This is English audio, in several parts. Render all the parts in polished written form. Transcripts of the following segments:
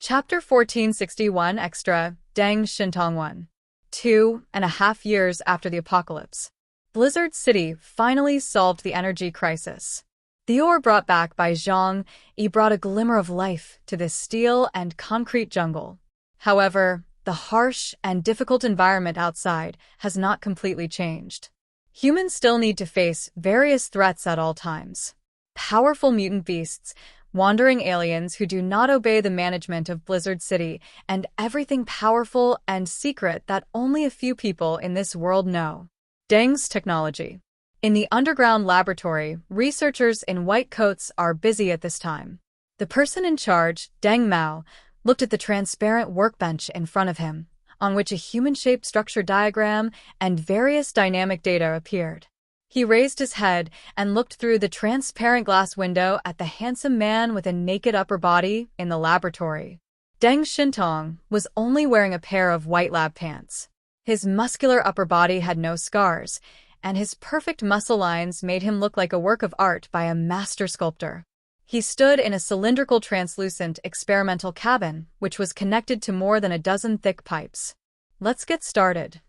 Chapter 1461 Extra, Deng Shentong 1. 2.5 years after the apocalypse. Blizzard City finally solved the energy crisis. The ore brought back by Zhang Yi brought a glimmer of life to this steel and concrete jungle. However, the harsh and difficult environment outside has not completely changed. Humans still need to face various threats at all times. Powerful mutant beasts, wandering aliens who do not obey the management of Blizzard City, and everything powerful and secret that only a few people in this world know. Deng's technology. In the underground laboratory, researchers in white coats are busy at this time. The person in charge, Deng Mao, looked at the transparent workbench in front of him, on which a human-shaped structure diagram and various dynamic data appeared. He raised his head and looked through the transparent glass window at the handsome man with a naked upper body in the laboratory. Deng Shentong was only wearing a pair of white lab pants. His muscular upper body had no scars, and his perfect muscle lines made him look like a work of art by a master sculptor. He stood in a cylindrical translucent experimental cabin, which was connected to more than a dozen thick pipes. "Let's get started,"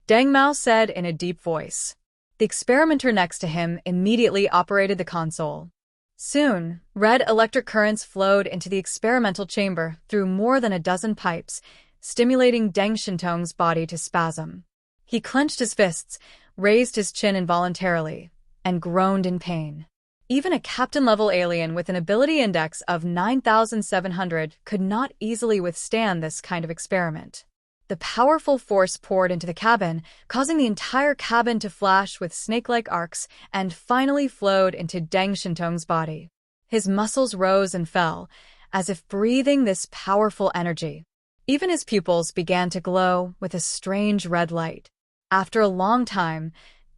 Deng Mao said in a deep voice. The experimenter next to him immediately operated the console. Soon, red electric currents flowed into the experimental chamber through more than a dozen pipes, stimulating Deng Shentong's body to spasm. He clenched his fists, raised his chin involuntarily, and groaned in pain. Even a captain-level alien with an ability index of 9,700 could not easily withstand this kind of experiment. The powerful force poured into the cabin, causing the entire cabin to flash with snake-like arcs, and finally flowed into Deng Shentong's body. His muscles rose and fell, as if breathing this powerful energy. Even his pupils began to glow with a strange red light. After a long time,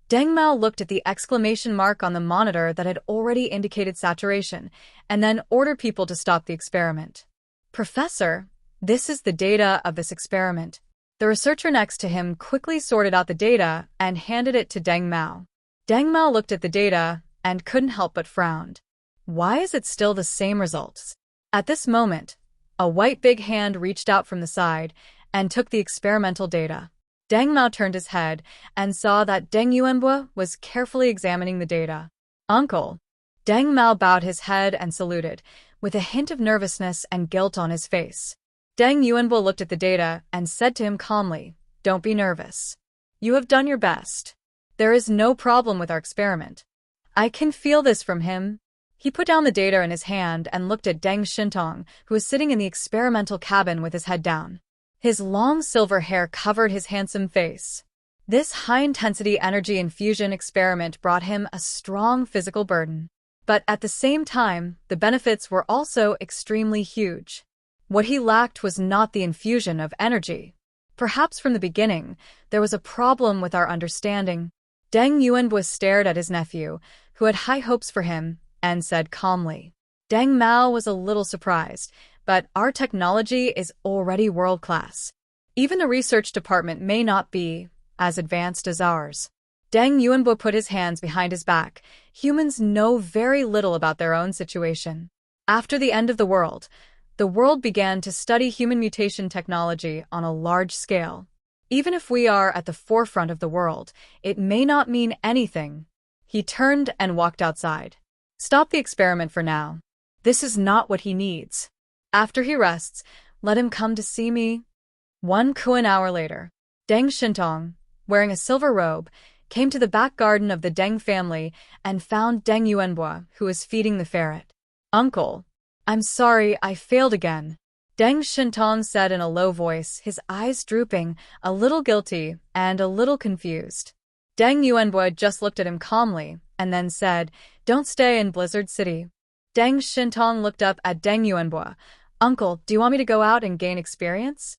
Deng Mao looked at the exclamation mark on the monitor that had already indicated saturation, and then ordered people to stop the experiment. "Professor, this is the data of this experiment." The researcher next to him quickly sorted out the data and handed it to Deng Mao. Deng Mao looked at the data and couldn't help but frown. Why is it still the same results? At this moment, a white big hand reached out from the side and took the experimental data. Deng Mao turned his head and saw that Deng Yuanbo was carefully examining the data. "Uncle." Deng Mao bowed his head and saluted, with a hint of nervousness and guilt on his face. Deng Yuanbo looked at the data and said to him calmly, "Don't be nervous. You have done your best. There is no problem with our experiment. I can feel this from him." He put down the data in his hand and looked at Deng Shentong, who was sitting in the experimental cabin with his head down. His long silver hair covered his handsome face. This high-intensity energy infusion experiment brought him a strong physical burden. But at the same time, the benefits were also extremely huge. What he lacked was not the infusion of energy. Perhaps from the beginning, there was a problem with our understanding. Deng Yuanbo stared at his nephew, who had high hopes for him, and said calmly. Deng Mao was a little surprised, but our technology is already world-class. Even the research department may not be as advanced as ours. Deng Yuanbo put his hands behind his back. Humans know very little about their own situation. After the end of the world began to study human mutation technology on a large scale. Even if we are at the forefront of the world, it may not mean anything. He turned and walked outside. "Stop the experiment for now. This is not what he needs. After he rests, let him come to see me." 1 hour later, Deng Shentong, wearing a silver robe, came to the back garden of the Deng family and found Deng Yuanbo, who was feeding the ferret. "Uncle, I'm sorry I failed again," Deng Shentong said in a low voice, his eyes drooping, a little guilty and a little confused. Deng Yuanbo just looked at him calmly and then said, "Don't stay in Blizzard City." Deng Shentong looked up at Deng Yuanbo. "Uncle, do you want me to go out and gain experience?"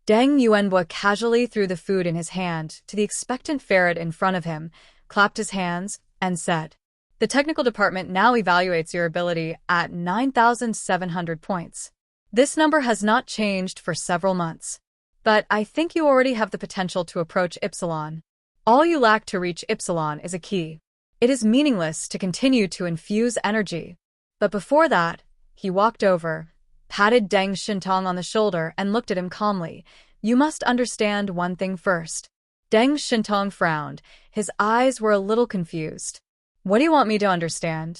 Deng Yuanbo casually threw the food in his hand to the expectant ferret in front of him, clapped his hands, and said, "The technical department now evaluates your ability at 9,700 points. This number has not changed for several months. But I think you already have the potential to approach Epsilon. All you lack to reach Epsilon is a key. It is meaningless to continue to infuse energy. But before that," he walked over, patted Deng Shentong on the shoulder and looked at him calmly. You must understand one thing first. Deng Shentong frowned. His eyes were a little confused. What do you want me to understand?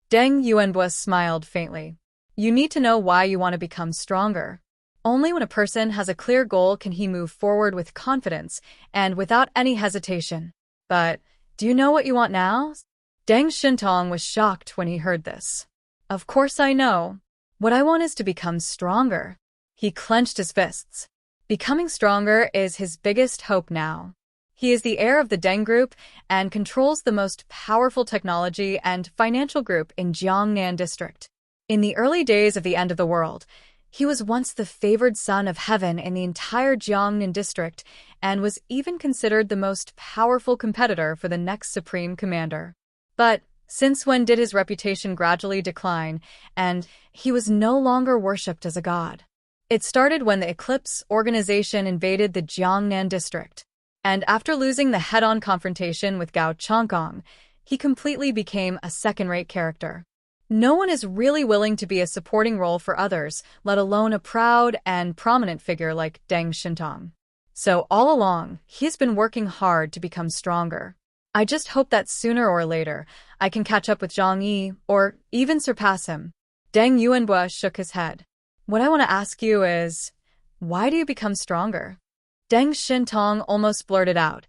Deng Yuanbua smiled faintly. You need to know why you want to become stronger. Only when a person has a clear goal can he move forward with confidence and without any hesitation. But, do you know what you want now? Deng Shentong was shocked when he heard this. Of course I know. What I want is to become stronger. He clenched his fists. Becoming stronger is his biggest hope now. He is the heir of the Deng Group and controls the most powerful technology and financial group in Jiangnan District. In the early days of the end of the world, he was once the favored son of heaven in the entire Jiangnan District and was even considered the most powerful competitor for the next supreme commander. But since when did his reputation gradually decline, and he was no longer worshipped as a god? It started when the Eclipse organization invaded the Jiangnan District. And after losing the head-on confrontation with Gao Changkong, he completely became a second-rate character. No one is really willing to be a supporting role for others, let alone a proud and prominent figure like Deng Shentong. So all along, he's been working hard to become stronger. I just hope that sooner or later, I can catch up with Zhang Yi, or even surpass him. Deng Yuanbua shook his head. What I want to ask you is, why do you become stronger? Deng Shentong almost blurted out,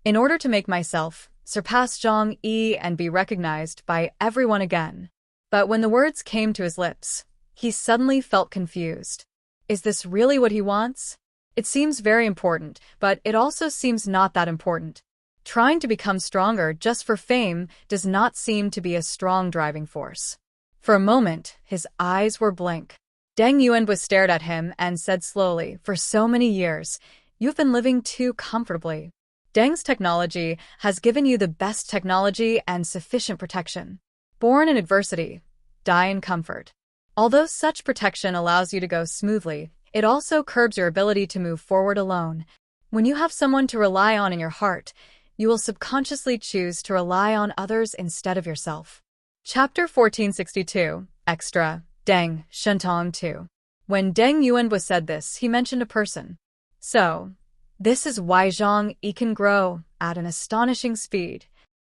in order to make myself surpass Zhang Yi and be recognized by everyone again. But when the words came to his lips, he suddenly felt confused. Is this really what he wants? It seems very important, but it also seems not that important. Trying to become stronger just for fame does not seem to be a strong driving force. For a moment, his eyes were blank. Deng Yuanbua stared at him and said slowly, for so many years, you've been living too comfortably. Deng's technology has given you the best technology and sufficient protection. Born in adversity, die in comfort. Although such protection allows you to go smoothly, it also curbs your ability to move forward alone. When you have someone to rely on in your heart, you will subconsciously choose to rely on others instead of yourself. Chapter 1462, Extra, Deng, Shentong 2. When Deng Yuanbua said this, he mentioned a person. So, this is why Zhang Yi can grow at an astonishing speed.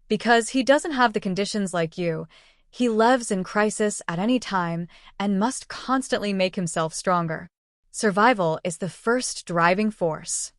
Because he doesn't have the conditions like you, he lives in crisis at any time and must constantly make himself stronger. Survival is the first driving force.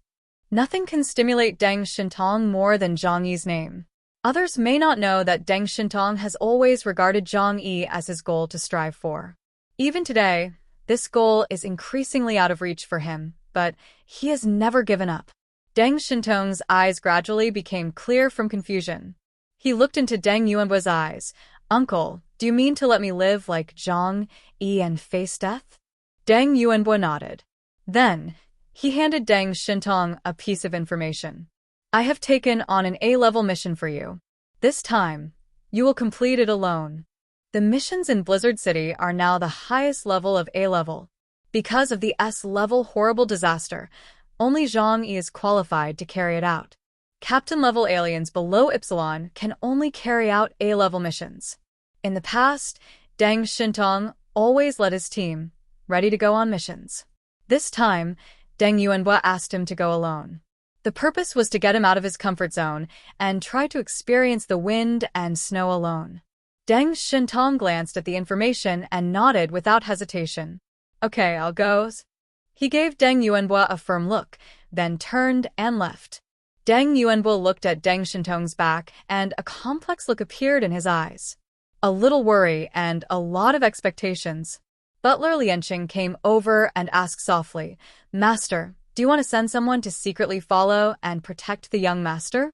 Nothing can stimulate Deng Shentong more than Zhang Yi's name. Others may not know that Deng Shentong has always regarded Zhang Yi as his goal to strive for. Even today, this goal is increasingly out of reach for him, but he has never given up. Deng Shentong's eyes gradually became clear from confusion. He looked into Deng Yuanbua's eyes. Uncle, do you mean to let me live like Zhang Yi and face death? Deng Yuanbua nodded. Then, he handed Deng Shentong a piece of information. I have taken on an A-level mission for you. This time, you will complete it alone. The missions in Blizzard City are now the highest level of A-level. Because of the S-level horrible disaster, only Zhang Yi is qualified to carry it out. Captain-level aliens below Epsilon can only carry out A-level missions. In the past, Deng Shentong always led his team, ready to go on missions. This time, Deng Yuanbua asked him to go alone. The purpose was to get him out of his comfort zone and try to experience the wind and snow alone. Deng Shentong glanced at the information and nodded without hesitation. Okay, I'll go. He gave Deng Yuanbua a firm look, then turned and left. Deng Yuanbua looked at Deng Shentong's back, and a complex look appeared in his eyes. A little worry and a lot of expectations. Butler Lianqing came over and asked softly, Master, do you want to send someone to secretly follow and protect the young master?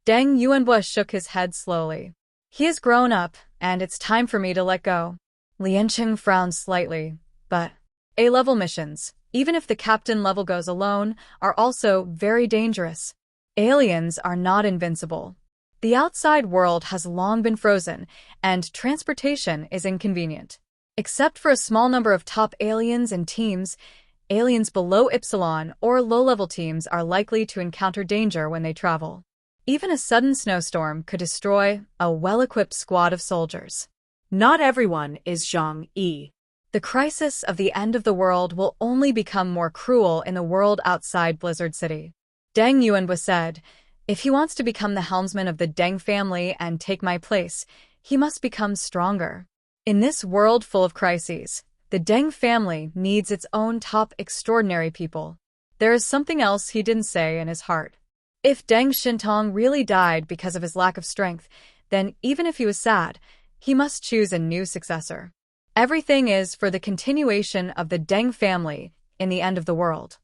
Deng Yuanbua shook his head slowly. He has grown up, and it's time for me to let go. Lianqing frowned slightly, but A-level missions, even if the captain level goes alone, are also very dangerous. Aliens are not invincible. The outside world has long been frozen, and transportation is inconvenient. Except for a small number of top aliens and teams, aliens below Epsilon or low-level teams are likely to encounter danger when they travel. Even a sudden snowstorm could destroy a well-equipped squad of soldiers. Not everyone is Zhang Yi. The crisis of the end of the world will only become more cruel in the world outside Blizzard City. Deng Yuan said, "If he wants to become the helmsman of the Deng family and take my place, he must become stronger. In this world full of crises, the Deng family needs its own top extraordinary people." There is something else he didn't say in his heart. If Deng Shentong really died because of his lack of strength, then even if he was sad, he must choose a new successor. Everything is for the continuation of the Deng family in the end of the world.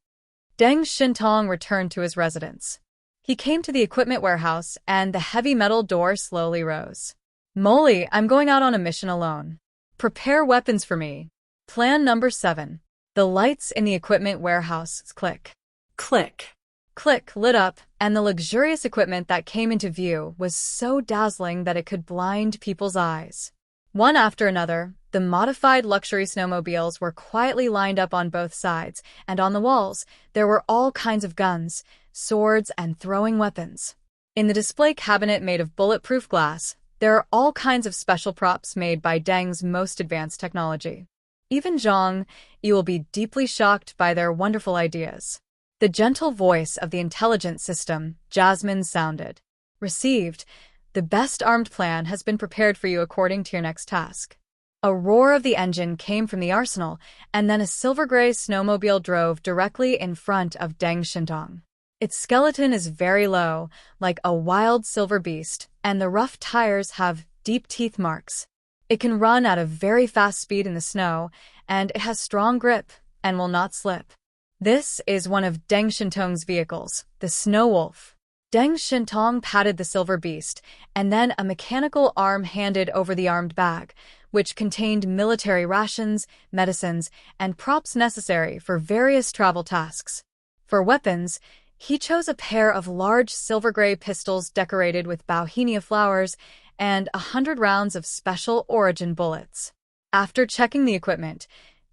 Deng Shentong returned to his residence. He came to the equipment warehouse and the heavy metal door slowly rose. "Molly, I'm going out on a mission alone. Prepare weapons for me." Plan number 7. The lights in the equipment warehouse click. Click. Click lit up, and the luxurious equipment that came into view was so dazzling that it could blind people's eyes. One after another, the modified luxury snowmobiles were quietly lined up on both sides, and on the walls, there were all kinds of guns, swords, and throwing weapons. In the display cabinet made of bulletproof glass, there are all kinds of special props made by Deng's most advanced technology. Even Zhang, you will be deeply shocked by their wonderful ideas. The gentle voice of the intelligence system, Jasmine, sounded. "Received. The best armed plan has been prepared for you according to your next task." A roar of the engine came from the arsenal, and then a silver-gray snowmobile drove directly in front of Deng Shentong. Its skeleton is very low, like a wild silver beast, and the rough tires have deep teeth marks. It can run at a very fast speed in the snow, and it has strong grip and will not slip. This is one of Deng Shentong's vehicles, the Snow Wolf. Deng Shentong patted the silver beast, and then a mechanical arm handed over the armed bag, which contained military rations, medicines, and props necessary for various travel tasks. For weapons, he chose a pair of large silver-gray pistols decorated with bauhinia flowers and 100 rounds of special origin bullets. After checking the equipment,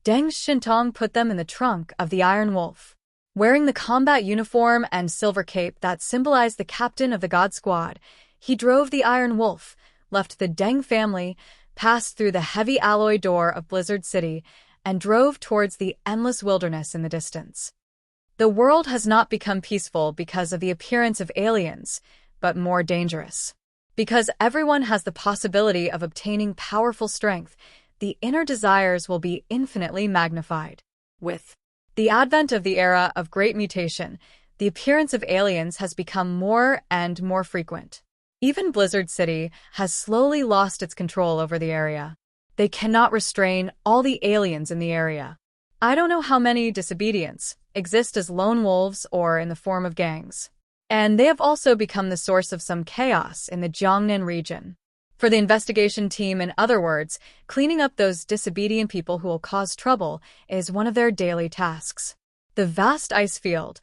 Deng Shentong put them in the trunk of the Iron Wolf. Wearing the combat uniform and silver cape that symbolized the captain of the God Squad, he drove the Iron Wolf, left the Deng family, passed through the heavy alloy door of Blizzard City, and drove towards the endless wilderness in the distance. The world has not become peaceful because of the appearance of aliens, but more dangerous. Because everyone has the possibility of obtaining powerful strength, the inner desires will be infinitely magnified. With the advent of the era of great mutation, the appearance of aliens has become more and more frequent. Even Blizzard City has slowly lost its control over the area. They cannot restrain all the aliens in the area. I don't know how many disobedients exist as lone wolves or in the form of gangs. And they have also become the source of some chaos in the Jiangnan region. For the investigation team, in other words, cleaning up those disobedient people who will cause trouble is one of their daily tasks. The vast ice field,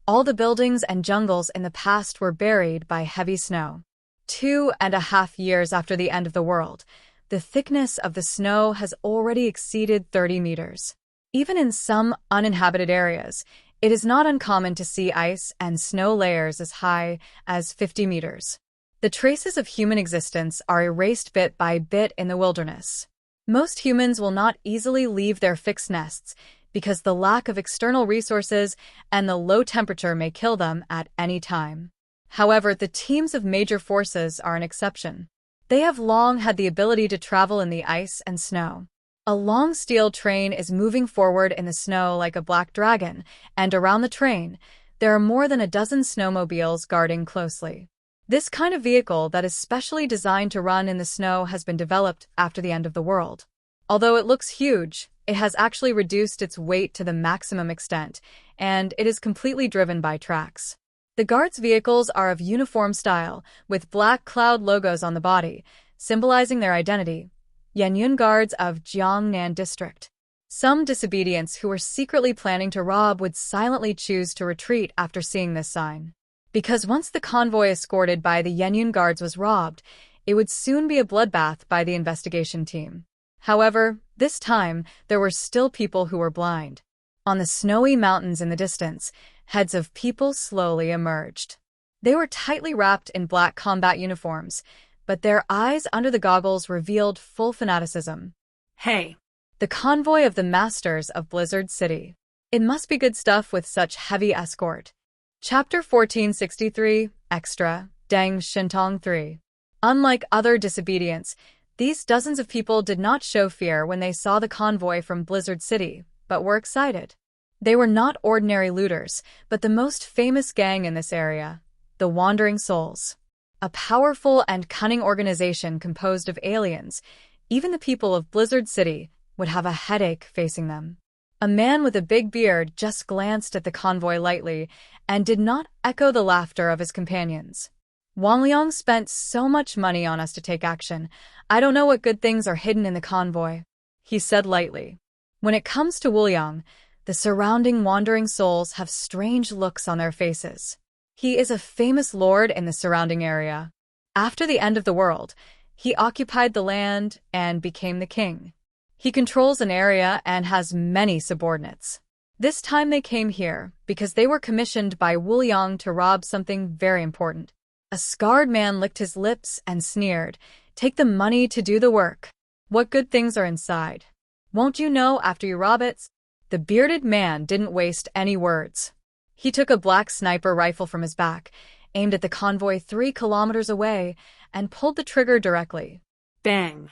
all the buildings and jungles in the past were buried by heavy snow. 2.5 years after the end of the world, the thickness of the snow has already exceeded 30 meters. Even in some uninhabited areas, it is not uncommon to see ice and snow layers as high as 50 meters. The traces of human existence are erased bit by bit in the wilderness. Most humans will not easily leave their fixed nests because the lack of external resources and the low temperature may kill them at any time. However, the teams of major forces are an exception. They have long had the ability to travel in the ice and snow. A long steel train is moving forward in the snow like a black dragon, and around the train, there are more than a dozen snowmobiles guarding closely. This kind of vehicle that is specially designed to run in the snow has been developed after the end of the world. Although it looks huge, it has actually reduced its weight to the maximum extent, and it is completely driven by tracks. The guards' vehicles are of uniform style, with black cloud logos on the body, symbolizing their identity. Yanyun guards of Jiangnan District. Some disobedients who were secretly planning to rob would silently choose to retreat after seeing this sign. Because once the convoy escorted by the Yanyun guards was robbed, it would soon be a bloodbath by the investigation team. However, this time, there were still people who were blind. On the snowy mountains in the distance, heads of people slowly emerged. They were tightly wrapped in black combat uniforms, but their eyes under the goggles revealed full fanaticism. Hey, The convoy of the masters of Blizzard City. It must be good stuff with such heavy escort. Chapter 1463, Extra, Deng Shentong 3. Unlike other disobedience, these dozens of people did not show fear when they saw the convoy from Blizzard City, but were excited. They were not ordinary looters, but the most famous gang in this area, the Wandering Souls. A powerful and cunning organization composed of aliens. Even the people of Blizzard City would have a headache facing them. A man with a big beard just glanced at the convoy lightly and did not echo the laughter of his companions. Wang Liang spent so much money on us to take action. I don't know what good things are hidden in the convoy, he said lightly. When it comes to Wu Liang, the surrounding Wandering Souls have strange looks on their faces. He is a famous lord in the surrounding area. After the end of the world, he occupied the land and became the king. He controls an area and has many subordinates. This time they came here because they were commissioned by Wu Liang to rob something very important. A scarred man licked his lips and sneered, "Take the money to do the work. What good things are inside? Won't you know after you rob it?" The bearded man didn't waste any words. He took a black sniper rifle from his back, aimed at the convoy 3 kilometers away, and pulled the trigger directly. Bang!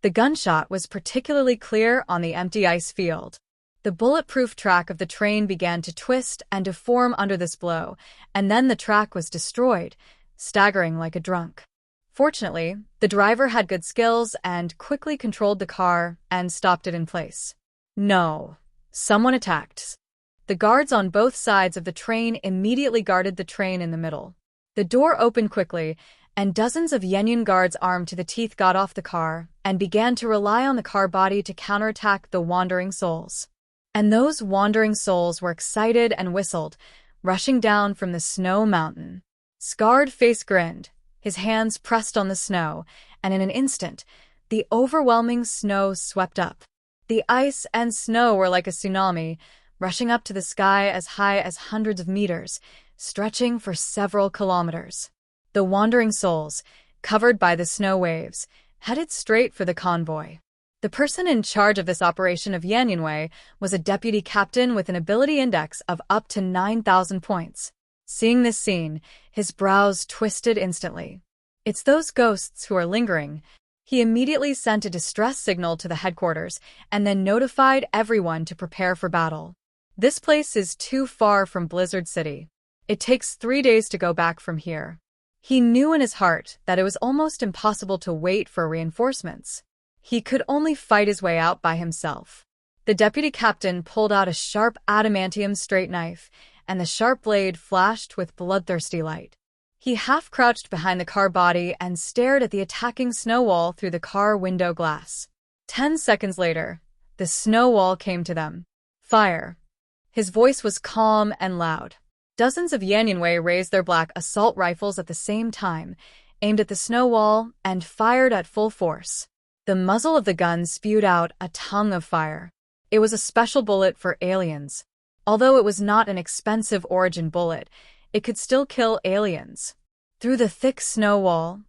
The gunshot was particularly clear on the empty ice field. The bulletproof track of the train began to twist and deform under this blow, and then the track was destroyed, staggering like a drunk. Fortunately, the driver had good skills and quickly controlled the car and stopped it in place. No. Someone attacked. The guards on both sides of the train immediately guarded the train in the middle. The door opened quickly, and dozens of Yanyun guards armed to the teeth got off the car and began to rely on the car body to counterattack the Wandering Souls. And those Wandering Souls were excited and whistled, rushing down from the snow mountain. Scarred Face grinned, his hands pressed on the snow, and in an instant, the overwhelming snow swept up. The ice and snow were like a tsunami, rushing up to the sky as high as hundreds of meters, stretching for several kilometers. The Wandering Souls, covered by the snow waves, headed straight for the convoy. The person in charge of this operation of Yanyun was a deputy captain with an ability index of up to 9,000 points. Seeing this scene, his brows twisted instantly. It's those ghosts who are lingering. He immediately sent a distress signal to the headquarters and then notified everyone to prepare for battle. This place is too far from Blizzard City. It takes 3 days to go back from here. He knew in his heart that it was almost impossible to wait for reinforcements. He could only fight his way out by himself. The deputy captain pulled out a sharp adamantium straight knife, and the sharp blade flashed with bloodthirsty light. He half-crouched behind the car body and stared at the attacking snow wall through the car window glass. 10 seconds later, the snow wall came to them. Fire. His voice was calm and loud. Dozens of Yanyun raised their black assault rifles at the same time, aimed at the snow wall, and fired at full force. The muzzle of the gun spewed out a tongue of fire. It was a special bullet for aliens. Although it was not an expensive origin bullet, it could still kill aliens. Through the thick snow wall,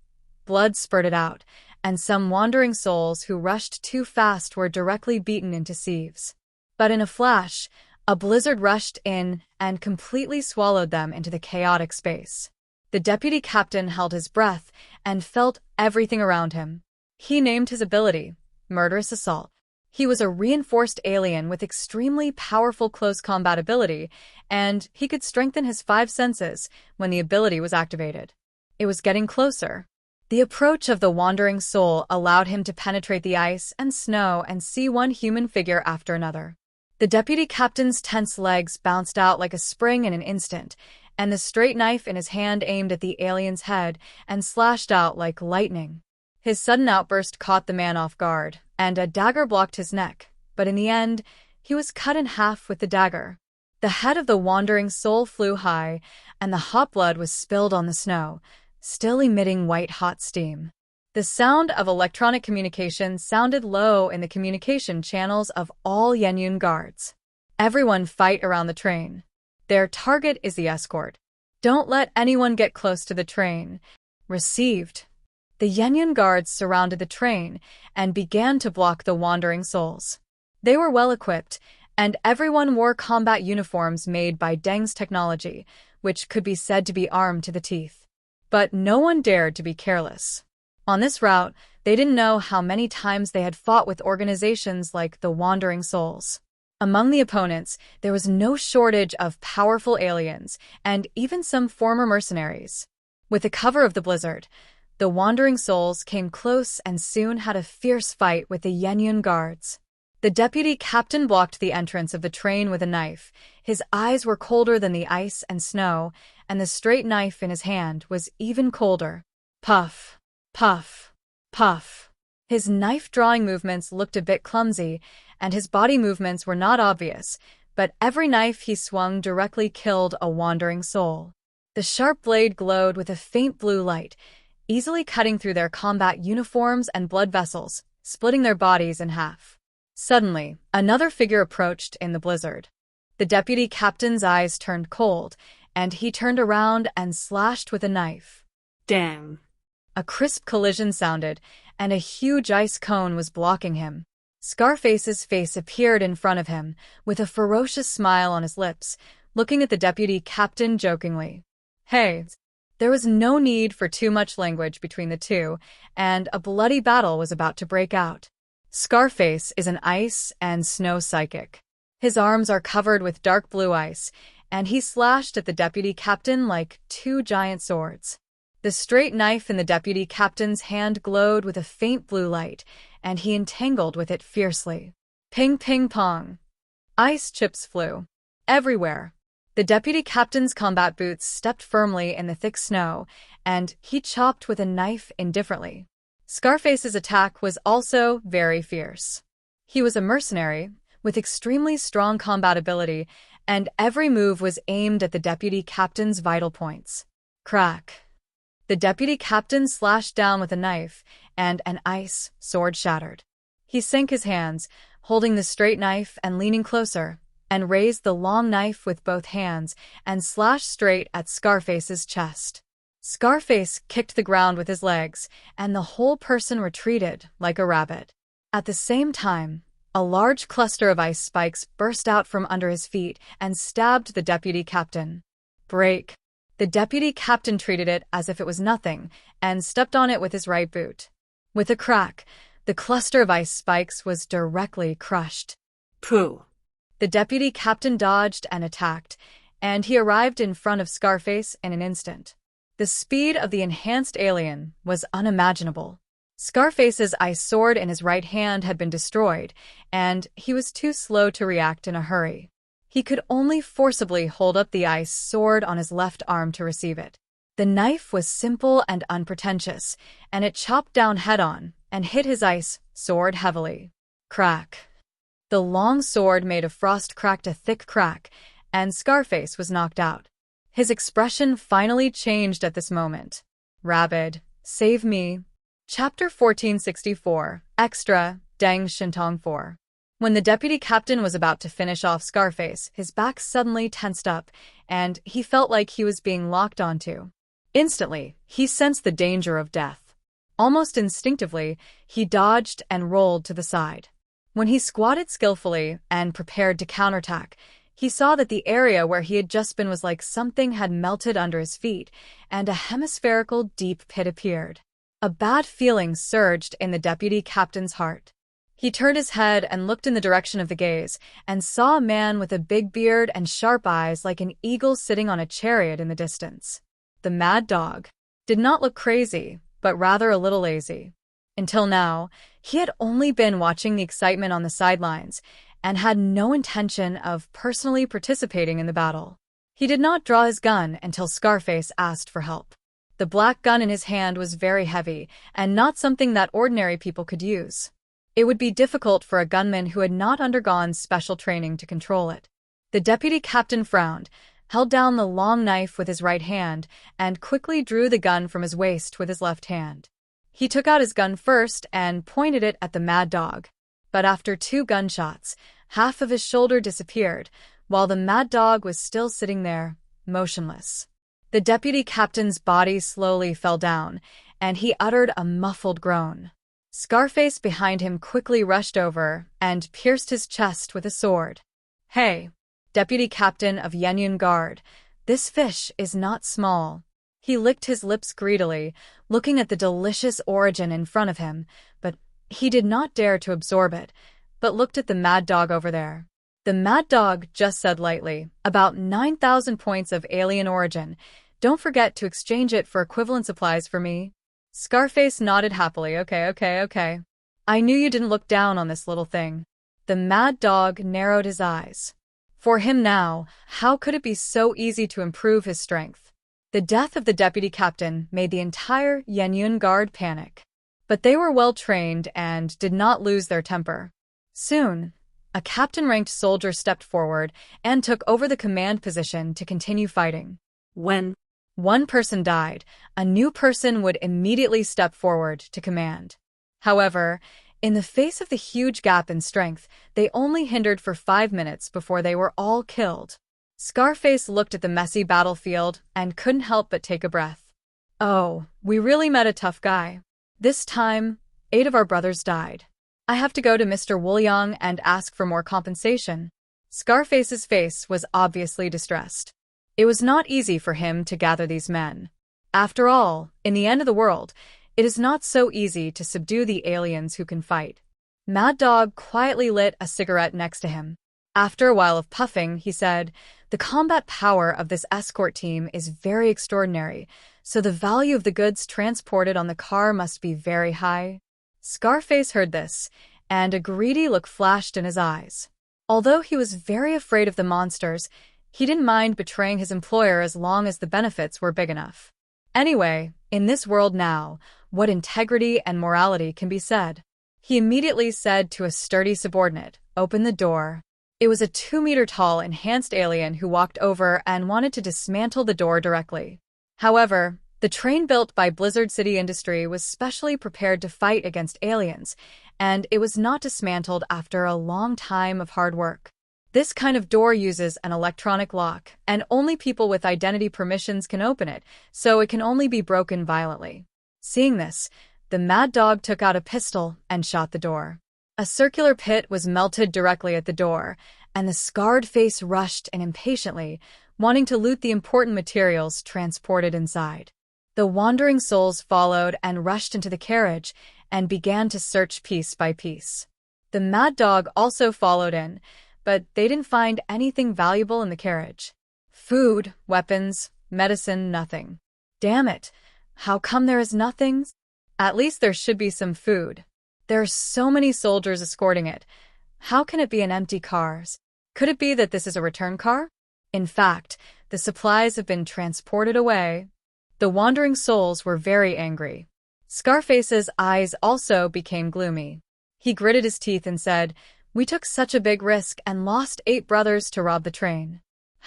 blood spurted out, and some Wandering Souls who rushed too fast were directly beaten into sieves. But in a flash, a blizzard rushed in and completely swallowed them into the chaotic space. The deputy captain held his breath and felt everything around him. He named his ability, Murderous Assault. He was a reinforced alien with extremely powerful close combat ability, and he could strengthen his 5 senses when the ability was activated. It was getting closer. The approach of the Wandering Soul allowed him to penetrate the ice and snow and see one human figure after another. The deputy captain's tense legs bounced out like a spring in an instant, and the straight knife in his hand aimed at the alien's head and slashed out like lightning. His sudden outburst caught the man off guard, and a dagger blocked his neck, but in the end, he was cut in half with the dagger. The head of the Wandering Soul flew high, and the hot blood was spilled on the snow, still emitting white-hot steam. The sound of electronic communication sounded low in the communication channels of all Yanyun guards. Everyone fight around the train. Their target is the escort. Don't let anyone get close to the train. Received. The Yanyun guards surrounded the train and began to block the Wandering Souls. They were well-equipped, and everyone wore combat uniforms made by Deng's technology, which could be said to be armed to the teeth. But no one dared to be careless. On this route, they didn't know how many times they had fought with organizations like the Wandering Souls. Among the opponents, there was no shortage of powerful aliens, and even some former mercenaries. With the cover of the blizzard, the Wandering Souls came close and soon had a fierce fight with the Yanyun guards. The deputy captain blocked the entrance of the train with a knife. His eyes were colder than the ice and snow, and the straight knife in his hand was even colder. Puff, puff, puff. His knife-drawing movements looked a bit clumsy, and his body movements were not obvious, but every knife he swung directly killed a wandering soul. The sharp blade glowed with a faint blue light, easily cutting through their combat uniforms and blood vessels, splitting their bodies in half. Suddenly, another figure approached in the blizzard. The deputy captain's eyes turned cold, and he turned around and slashed with a knife. Deng. A crisp collision sounded, and a huge ice cone was blocking him. Scarface's face appeared in front of him, with a ferocious smile on his lips, looking at the deputy captain jokingly. Hey! There was no need for too much language between the two, and a bloody battle was about to break out. Scarface is an ice and snow psychic. His arms are covered with dark blue ice, and he slashed at the deputy captain like two giant swords. The straight knife in the deputy captain's hand glowed with a faint blue light, and he entangled with it fiercely. Ping, ping, pong. Ice chips flew everywhere. The deputy captain's combat boots stepped firmly in the thick snow, and he chopped with a knife indifferently. Scarface's attack was also very fierce. He was a mercenary, with extremely strong combat ability, and every move was aimed at the deputy captain's vital points. Crack. The deputy captain slashed down with a knife, and an ice sword shattered. He sank his hands, holding the straight knife and leaning closer, and raised the long knife with both hands and slashed straight at Scarface's chest. Scarface kicked the ground with his legs, and the whole person retreated like a rabbit. At the same time, a large cluster of ice spikes burst out from under his feet and stabbed the deputy captain. Break. The deputy captain treated it as if it was nothing and stepped on it with his right boot. With a crack, the cluster of ice spikes was directly crushed. Pooh. The deputy captain dodged and attacked, and he arrived in front of Scarface in an instant. The speed of the enhanced alien was unimaginable. Scarface's ice sword in his right hand had been destroyed, and he was too slow to react in a hurry. He could only forcibly hold up the ice sword on his left arm to receive it. The knife was simple and unpretentious, and it chopped down head-on and hit his ice sword heavily. Crack. The long sword made of frost cracked a thick crack, and Scarface was knocked out. His expression finally changed at this moment. Rabid, save me. Chapter 1464, Extra, Deng Shentong 4. When the deputy captain was about to finish off Scarface, his back suddenly tensed up, and he felt like he was being locked onto. Instantly, he sensed the danger of death. Almost instinctively, he dodged and rolled to the side. When he squatted skillfully and prepared to counterattack, he saw that the area where he had just been was like something had melted under his feet, and a hemispherical deep pit appeared. A bad feeling surged in the deputy captain's heart. He turned his head and looked in the direction of the gaze, and saw a man with a big beard and sharp eyes like an eagle sitting on a chariot in the distance. The mad dog did not look crazy, but rather a little lazy. Until now, he had only been watching the excitement on the sidelines, and had no intention of personally participating in the battle. He did not draw his gun until Scarface asked for help. The black gun in his hand was very heavy, and not something that ordinary people could use. It would be difficult for a gunman who had not undergone special training to control it. The deputy captain frowned, held down the long knife with his right hand, and quickly drew the gun from his waist with his left hand. He took out his gun first and pointed it at the mad dog. But after 2 gunshots, half of his shoulder disappeared, while the mad dog was still sitting there, motionless. The deputy captain's body slowly fell down, and he uttered a muffled groan. Scarface behind him quickly rushed over and pierced his chest with a sword. "Hey, Deputy Captain of Yanyun Guard, this fish is not small." He licked his lips greedily, looking at the delicious origin in front of him, but he did not dare to absorb it, but looked at the mad dog over there. The mad dog just said lightly, "About 9,000 points of alien origin. Don't forget to exchange it for equivalent supplies for me." Scarface nodded happily. Okay. I knew you didn't look down on this little thing." The mad dog narrowed his eyes. For him now, how could it be so easy to improve his strength? The death of the deputy captain made the entire Yanyun Guard panic. But they were well trained and did not lose their temper. Soon, a captain-ranked soldier stepped forward and took over the command position to continue fighting. When one person died, a new person would immediately step forward to command. However, in the face of the huge gap in strength, they only hindered for 5 minutes before they were all killed. Scarface looked at the messy battlefield and couldn't help but take a breath. "Oh, we really met a tough guy. This time, 8 of our brothers died. I have to go to Mr. Woolyong and ask for more compensation." Scarface's face was obviously distressed. It was not easy for him to gather these men. After all, in the end of the world, it is not so easy to subdue the aliens who can fight. Mad Dog quietly lit a cigarette next to him. After a while of puffing, he said, "The combat power of this escort team is very extraordinary, so the value of the goods transported on the car must be very high." Scarface heard this, and a greedy look flashed in his eyes. Although he was very afraid of the monsters, he didn't mind betraying his employer as long as the benefits were big enough. Anyway, in this world now, what integrity and morality can be said? He immediately said to a sturdy subordinate, "Open the door." It was a 2-meter-tall enhanced alien who walked over and wanted to dismantle the door directly. However, the train built by Blizzard City Industry was specially prepared to fight against aliens, and it was not dismantled after a long time of hard work. This kind of door uses an electronic lock, and only people with identity permissions can open it, so it can only be broken violently. Seeing this, the mad dog took out a pistol and shot the door. A circular pit was melted directly at the door, and the scarred face rushed in impatiently, wanting to loot the important materials transported inside. The wandering souls followed and rushed into the carriage and began to search piece by piece. The mad dog also followed in, but they didn't find anything valuable in the carriage. Food, weapons, medicine, nothing. Damn it, how come there is nothing? At least there should be some food. There are so many soldiers escorting it. How can it be an empty car? Could it be that this is a return car? In fact, the supplies have been transported away. The wandering souls were very angry. Scarface's eyes also became gloomy. He gritted his teeth and said, "We took such a big risk and lost 8 brothers to rob the train.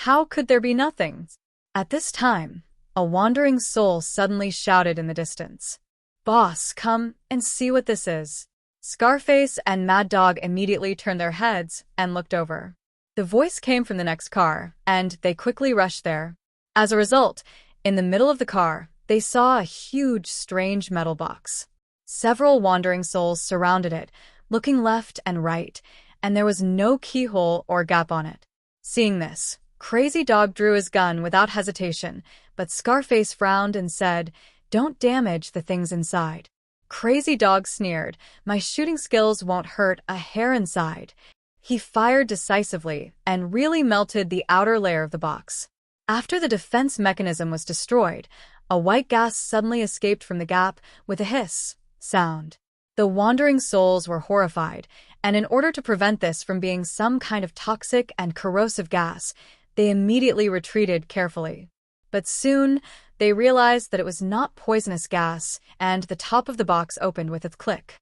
How could there be nothing?" At this time, a wandering soul suddenly shouted in the distance, "Boss, come and see what this is." Scarface and Mad Dog immediately turned their heads and looked over. The voice came from the next car, and they quickly rushed there. As a result, in the middle of the car, they saw a huge, strange metal box. Several wandering souls surrounded it, looking left and right, and there was no keyhole or gap on it. Seeing this, Crazy Dog drew his gun without hesitation, but Scarface frowned and said, "Don't damage the things inside." Crazy Dog sneered, "My shooting skills won't hurt a hair inside." He fired decisively and really melted the outer layer of the box. After the defense mechanism was destroyed, a white gas suddenly escaped from the gap with a hiss sound. The wandering souls were horrified, and in order to prevent this from being some kind of toxic and corrosive gas, they immediately retreated carefully. But soon, they realized that it was not poisonous gas, and the top of the box opened with a click.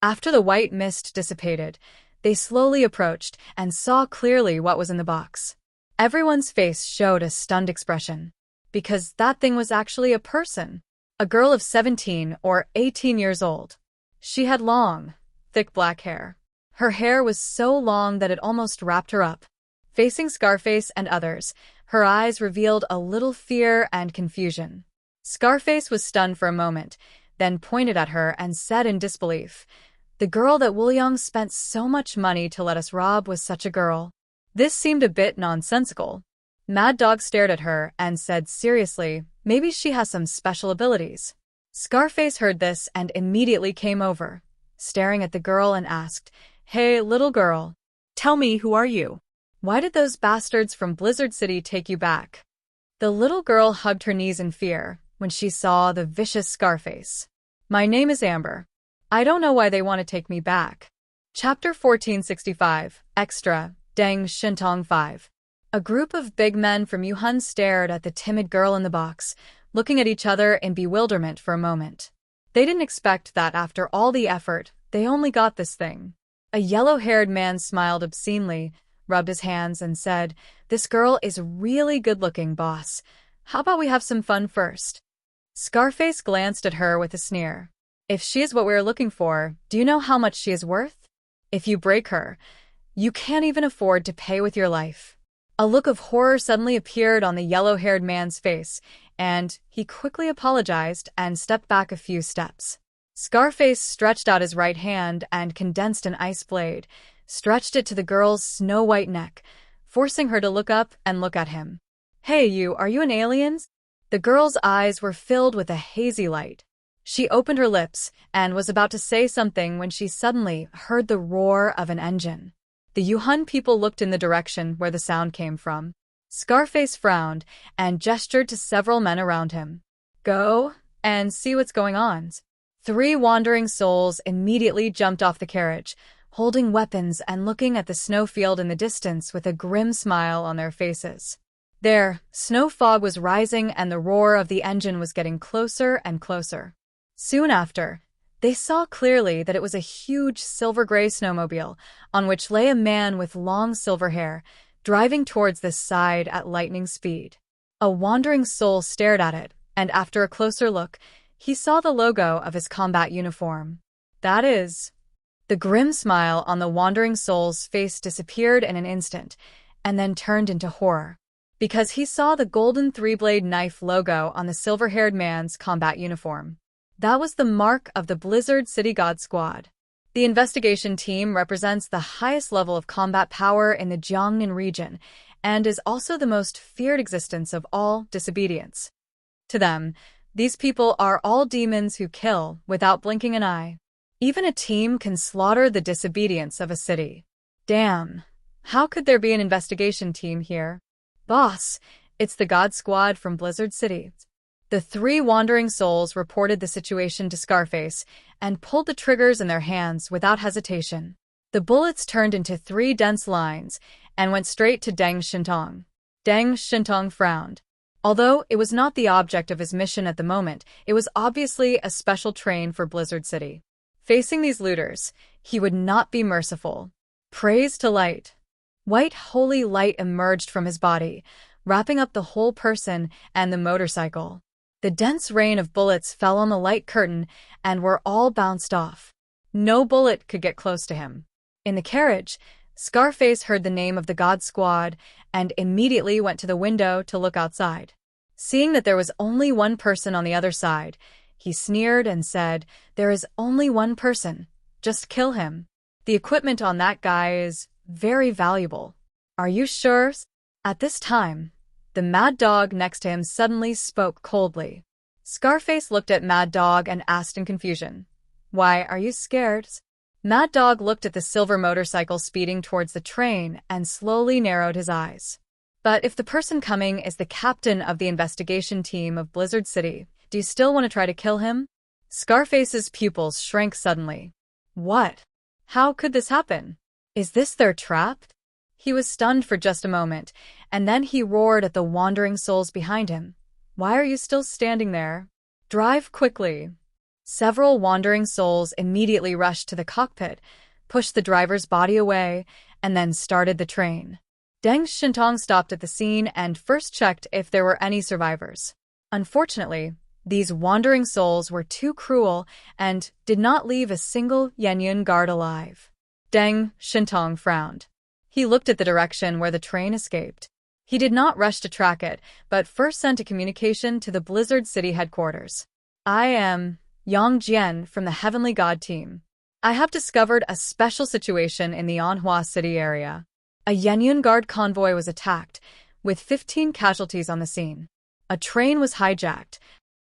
After the white mist dissipated, they slowly approached and saw clearly what was in the box. Everyone's face showed a stunned expression, because that thing was actually a person, a girl of 17 or 18 years old. She had long, thick black hair. Her hair was so long that it almost wrapped her up. Facing Scarface and others, her eyes revealed a little fear and confusion. Scarface was stunned for a moment, then pointed at her and said in disbelief, "The girl that Woolyong spent so much money to let us rob was such a girl." This seemed a bit nonsensical. Mad Dog stared at her and said seriously, "Maybe she has some special abilities." Scarface heard this and immediately came over, staring at the girl and asked, "Hey, little girl, tell me, who are you? Why did those bastards from Blizzard City take you back?" The little girl hugged her knees in fear when she saw the vicious Scarface. "My name is Amber. I don't know why they want to take me back." Chapter 1465, Extra, Deng Shentong 5. A group of big men from Yuhun stared at the timid girl in the box, looking at each other in bewilderment for a moment. They didn't expect that after all the effort, they only got this thing. A yellow-haired man smiled obscenely, rubbed his hands, and said, "This girl is really good-looking, boss. How about we have some fun first?" Scarface glanced at her with a sneer. "If she is what we're looking for, do you know how much she is worth? If you break her, you can't even afford to pay with your life." A look of horror suddenly appeared on the yellow-haired man's face, and he quickly apologized and stepped back a few steps. Scarface stretched out his right hand and condensed an ice blade, stretched it to the girl's snow-white neck, forcing her to look up and look at him. "Hey, are you an alien?" The girl's eyes were filled with a hazy light. She opened her lips and was about to say something when she suddenly heard the roar of an engine. The Yuhun people looked in the direction where the sound came from. Scarface frowned and gestured to several men around him. "Go and see what's going on." 3 wandering souls immediately jumped off the carriage, holding weapons and looking at the snowfield in the distance with a grim smile on their faces. There, snow fog was rising and the roar of the engine was getting closer and closer. Soon after, they saw clearly that it was a huge silver-gray snowmobile, on which lay a man with long silver hair, driving towards this side at lightning speed. A wandering soul stared at it, and after a closer look, he saw the logo of his combat uniform. That is... The grim smile on the wandering soul's face disappeared in an instant, and then turned into horror, because he saw the golden 3-blade knife logo on the silver-haired man's combat uniform. That was the mark of the Blizzard City God Squad. The investigation team represents the highest level of combat power in the Jiangnan region and is also the most feared existence of all disobedience. To them, these people are all demons who kill without blinking an eye. Even a team can slaughter the disobedience of a city. Damn, how could there be an investigation team here? Boss, it's the God Squad from Blizzard City. The 3 wandering souls reported the situation to Scarface and pulled the triggers in their hands without hesitation. The bullets turned into 3 dense lines and went straight to Deng Shentong. Deng Shentong frowned. Although it was not the object of his mission at the moment, it was obviously a special train for Blizzard City. Facing these looters, he would not be merciful. Praise to light. White holy light emerged from his body, wrapping up the whole person and the motorcycle. The dense rain of bullets fell on the light curtain and were all bounced off. No bullet could get close to him. In the carriage, Scarface heard the name of the God Squad and immediately went to the window to look outside. Seeing that there was only one person on the other side, he sneered and said, "There is only one person. Just kill him. The equipment on that guy is very valuable." "Are you sure?" At this time, the Mad Dog next to him suddenly spoke coldly. Scarface looked at Mad Dog and asked in confusion, "Why, are you scared?" Mad Dog looked at the silver motorcycle speeding towards the train and slowly narrowed his eyes. "But if the person coming is the captain of the investigation team of Blizzard City, do you still want to try to kill him?" Scarface's pupils shrank suddenly. What? How could this happen? Is this their trap? He was stunned for just a moment, and then he roared at the wandering souls behind him. "Why are you still standing there? Drive quickly." Several wandering souls immediately rushed to the cockpit, pushed the driver's body away, and then started the train. Deng Shentong stopped at the scene and first checked if there were any survivors. Unfortunately, these wandering souls were too cruel and did not leave a single Yanyun guard alive. Deng Shentong frowned. He looked at the direction where the train escaped. He did not rush to track it, but first sent a communication to the Blizzard City headquarters. "I am Yang Jian from the Heavenly God team. I have discovered a special situation in the Manhwa city area. A Yanyun guard convoy was attacked, with 15 casualties on the scene. A train was hijacked.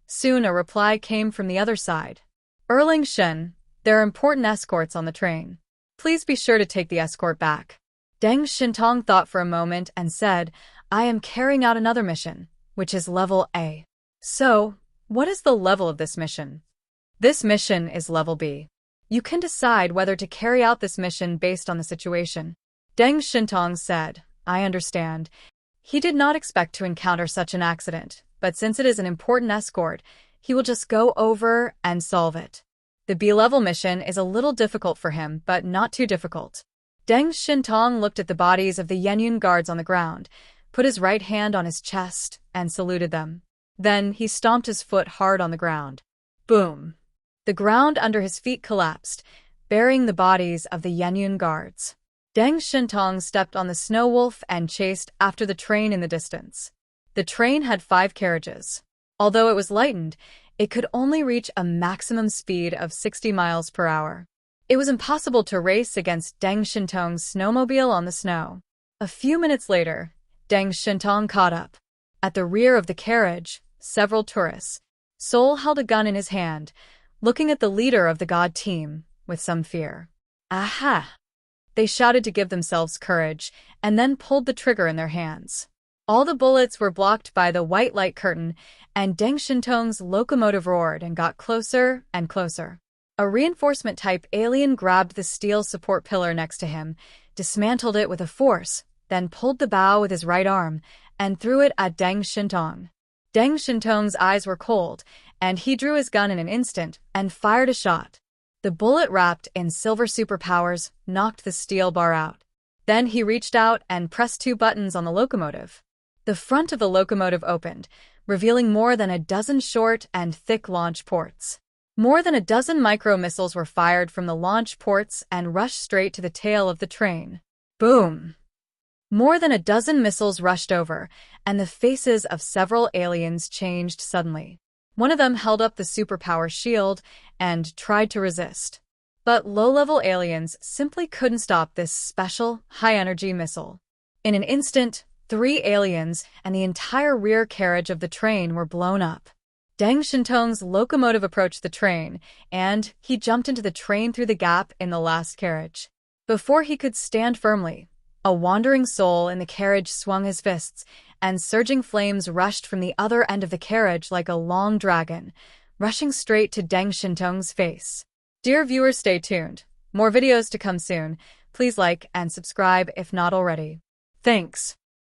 Soon a reply came from the other side. Erling Shen, there are important escorts on the train. Please be sure to take the escort back. Deng Shentong thought for a moment and said, I am carrying out another mission, which is level A. So, what is the level of this mission? This mission is level B. You can decide whether to carry out this mission based on the situation. Deng Shentong said, I understand. He did not expect to encounter such an accident, but since it is an important escort, he will just go over and solve it. The B-level mission is a little difficult for him, but not too difficult. Deng Shentong looked at the bodies of the Yanyun guards on the ground, put his right hand on his chest, and saluted them. Then he stomped his foot hard on the ground. Boom! The ground under his feet collapsed, burying the bodies of the Yanyun guards. Deng Shentong stepped on the snow wolf and chased after the train in the distance. The train had 5 carriages. Although it was lightened, it could only reach a maximum speed of 60 miles per hour. It was impossible to race against Deng Shentong's snowmobile on the snow. A few minutes later, Deng Shentong caught up. At the rear of the carriage, several tourists. Sol held a gun in his hand, looking at the leader of the god team with some fear. Aha! They shouted to give themselves courage, and then pulled the trigger in their hands. All the bullets were blocked by the white light curtain, and Deng Shentong's locomotive roared and got closer and closer. A reinforcement-type alien grabbed the steel support pillar next to him, dismantled it with a force, then pulled the bow with his right arm, and threw it at Deng Shentong. Deng Shentong's eyes were cold, and he drew his gun in an instant and fired a shot. The bullet wrapped in silver superpowers knocked the steel bar out. Then he reached out and pressed 2 buttons on the locomotive. The front of the locomotive opened, revealing more than a dozen short and thick launch ports. More than a dozen micro-missiles were fired from the launch ports and rushed straight to the tail of the train. Boom! More than a dozen missiles rushed over, and the faces of several aliens changed suddenly. One of them held up the superpower shield and tried to resist. But low-level aliens simply couldn't stop this special, high-energy missile. In an instant, 3 aliens and the entire rear carriage of the train were blown up. Deng Shentong's locomotive approached the train, and he jumped into the train through the gap in the last carriage. Before he could stand firmly, a wandering soul in the carriage swung his fists, and surging flames rushed from the other end of the carriage like a long dragon, rushing straight to Deng Shentong's face. Dear viewers, stay tuned. More videos to come soon. Please like and subscribe if not already. Thanks.